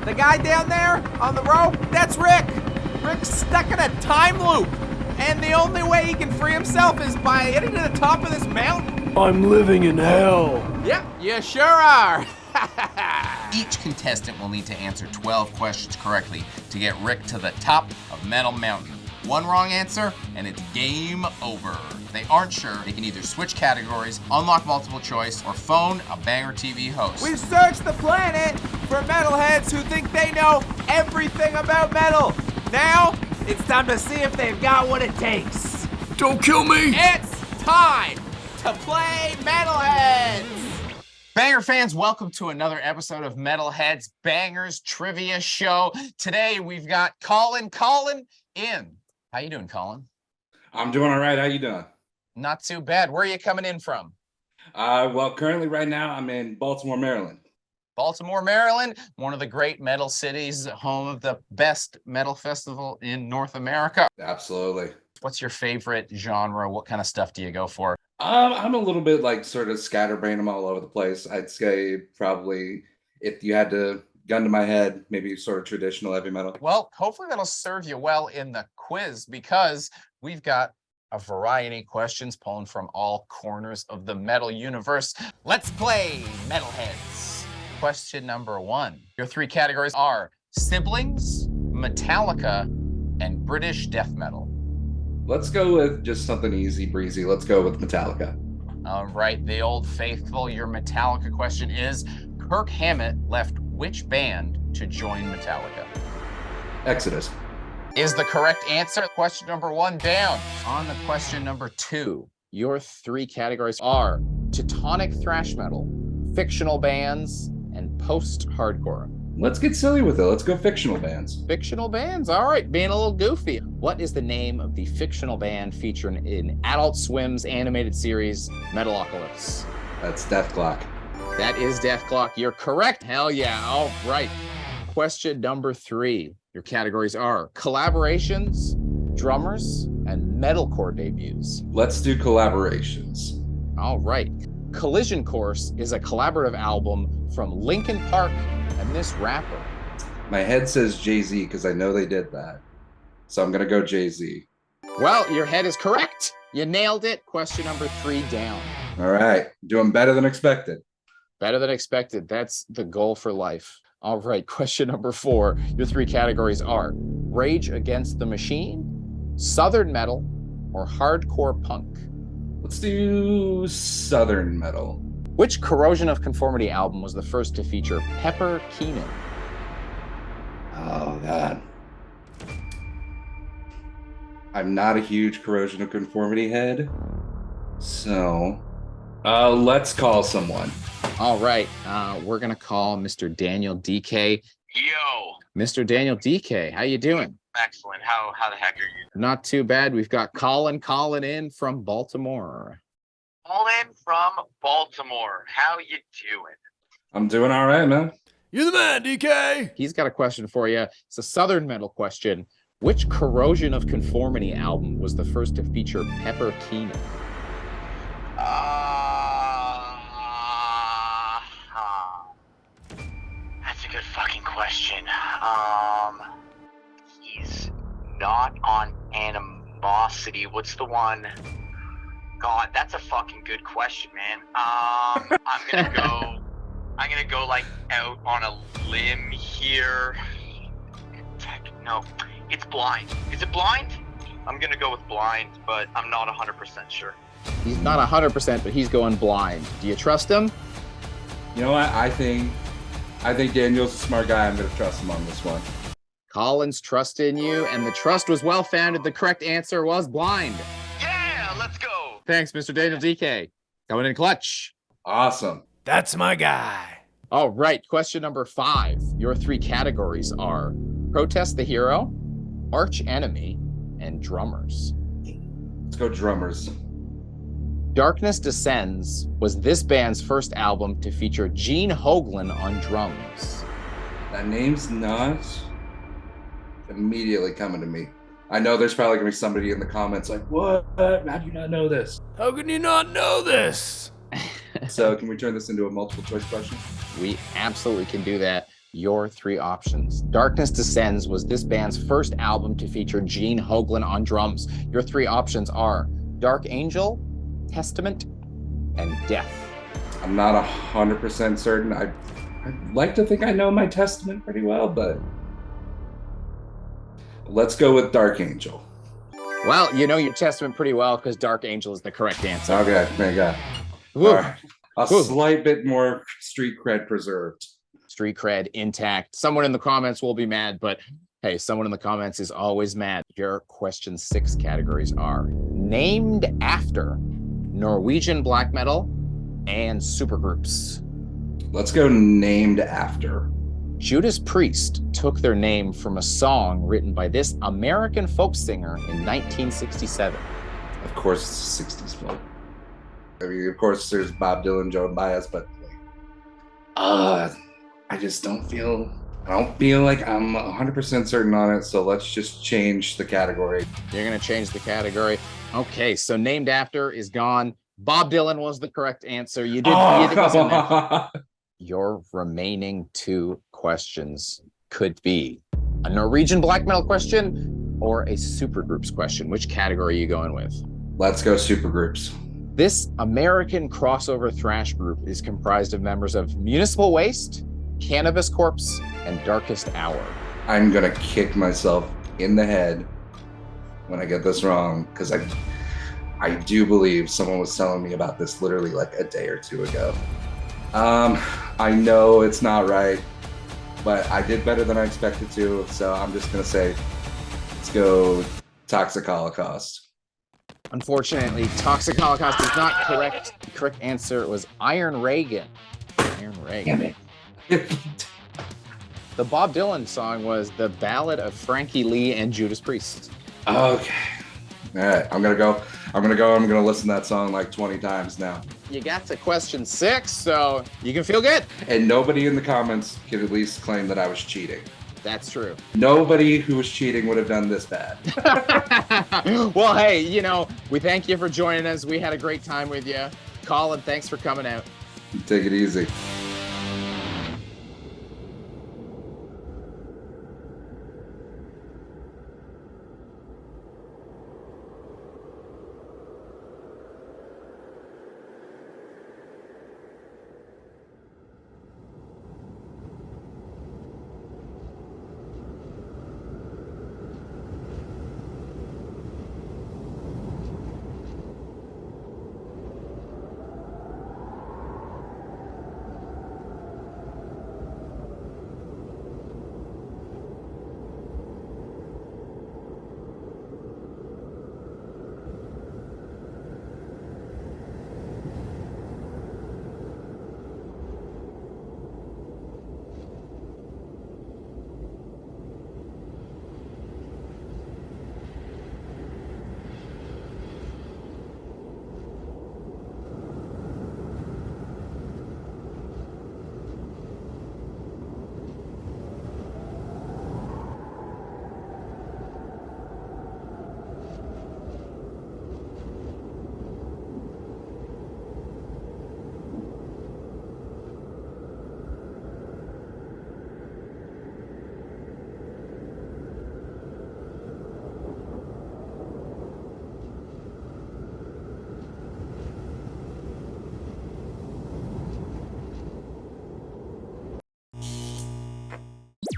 The guy down there on the rope, that's Rick. Rick's stuck in a time loop. And the only way he can free himself is by hitting to the top of this mountain. I'm living in hell. Yep, you sure are. Each contestant will need to answer 12 questions correctly to get Rick to the top of Metal Mountain. One wrong answer, and it's game over. If they aren't sure, they can either switch categories, unlock multiple choice, or phone a BangerTV host. We've searched the planet for metalheads who think they know everything about metal. Now, it's time to see if they've got what it takes. Don't kill me! It's time to play Metalheads! Banger fans, welcome to another episode of Metalheads Bangers Trivia Show. Today we've got Colin. Colin in. How you doing, Colin? I'm doing all right. How you doing? Not too bad. Where are you coming in from? Well, currently right now I'm in Baltimore, Maryland. Baltimore, Maryland, one of the great metal cities, home of the best metal festival in North America. Absolutely. What's your favorite genre? What kind of stuff do you go for? I'm a little bit like sort of scatterbrained. I'm all over the place. I'd say probably if you had to gun to my head, maybe sort of traditional heavy metal. Well, hopefully that'll serve you well in the quiz because we've got a variety of questions pulling from all corners of the metal universe. Let's play Metalheads. Question number 1. Your 3 categories are siblings, Metallica, and British death metal. Let's go with just something easy breezy. Let's go with Metallica. All right, the old faithful. Your Metallica question is, Kirk Hammett left which band to join Metallica? Exodus. Is the correct answer. Question number 1 down. On the question number 2, your 3 categories are Teutonic thrash metal, fictional bands, and post-hardcore. Let's get silly with it. Let's go fictional bands. Fictional bands, all right, being a little goofy. What is the name of the fictional band featured in Adult Swim's animated series, Metalocalypse? That's Deathclock. That is Deathclock. You're correct. Hell yeah. All right. Question number 3. Your categories are collaborations, drummers, and metalcore debuts. Let's do collaborations. All right. Collision Course is a collaborative album from Linkin Park and this rapper. My head says Jay-Z because I know they did that. So I'm going to go Jay-Z. Well, your head is correct. You nailed it. Question number 3 down. All right. Doing better than expected. Better than expected. That's the goal for life. All right. Question number 4. Your 3 categories are Rage Against the Machine, Southern Metal, or Hardcore Punk. Let's do Southern Metal. Which Corrosion of Conformity album was the first to feature Pepper Keenan? Oh, God. I'm not a huge Corrosion of Conformity head. So, let's call someone. All right. We're going to call Mr. Daniel DK. Yo, Mr. Daniel DK, how you doing? excellent. How the heck are you? Not too bad. We've got Colin in from Baltimore. Colin from Baltimore. How you doing? I'm doing all right, man. You're the man, DK. He's got a question for you. It's a Southern metal question. Which Corrosion of Conformity album was the first to feature Pepper Keenan? That's a good fucking question. He's not on Animosity. What's the one? God, that's a fucking good question, man. I'm gonna go like out on a limb here. No, it's Blind. Is it Blind? I'm gonna go with Blind, but I'm not 100% sure. He's not 100%, but he's going Blind. Do you trust him? You know what? I think Daniel's a smart guy. I'm going to trust him on this one. Colin's trusting you, and the trust was well founded. The correct answer was Blind. Yeah, let's go. Thanks, Mr. Daniel DK. Coming in clutch. Awesome. That's my guy. All right, question number 5. Your 3 categories are Protest the Hero, Arch Enemy, and Drummers. Let's go drummers. Darkness Descends was this band's first album to feature Gene Hoglan on drums. That name's not immediately coming to me. I know there's probably going to be somebody in the comments like, what? How do you not know this? How can you not know this? So can we turn this into a multiple choice question? We absolutely can do that. your three options. Darkness Descends was this band's first album to feature Gene Hoglan on drums. Your three options are Dark Angel, Testament, and Death. I'm not 100% certain. I'd like to think I know my Testament pretty well, but let's go with Dark Angel. Well, you know your Testament pretty well because Dark Angel is the correct answer. Okay, thank God. Woo. All right. A Woo. slight bit more street cred preserved. Street cred intact. Someone in the comments will be mad, but hey, someone in the comments is always mad. Your question 6 categories are named after Norwegian black metal and supergroups. Let's go named after. Judas Priest took their name from a song written by this American folk singer in 1967. Of course, it's a 60s film. I mean, of course, there's Bob Dylan, Joan Baez, but I just don't feel like I'm 100% certain on it. So let's just change the category. You're gonna change the category. Okay, so named after is gone. Bob Dylan was the correct answer. You did. Your remaining 2 questions could be a Norwegian black metal question or a supergroups question. Which category are you going with? Let's go supergroups. This American crossover thrash group is comprised of members of Municipal Waste, Cannabis Corpse, and Darkest Hour. I'm gonna kick myself in the head when I get this wrong, because I do believe someone was telling me about this literally like a day or 2 ago. I know it's not right, but I did better than I expected to, so I'm just gonna say, let's go Toxic Holocaust. Unfortunately, Toxic Holocaust is not correct. The correct answer was Iron Reagan. Iron Reagan. The Bob Dylan song was The Ballad of Frankie Lee and Judas Priest. Okay. All right, I'm gonna listen to that song like 20 times now. You got to question 6, so you can feel good. And nobody in the comments can at least claim that I was cheating. That's true. Nobody who was cheating would have done this bad. Well, hey, you know, we thank you for joining us. We had a great time with you. Colin, thanks for coming out. Take it easy.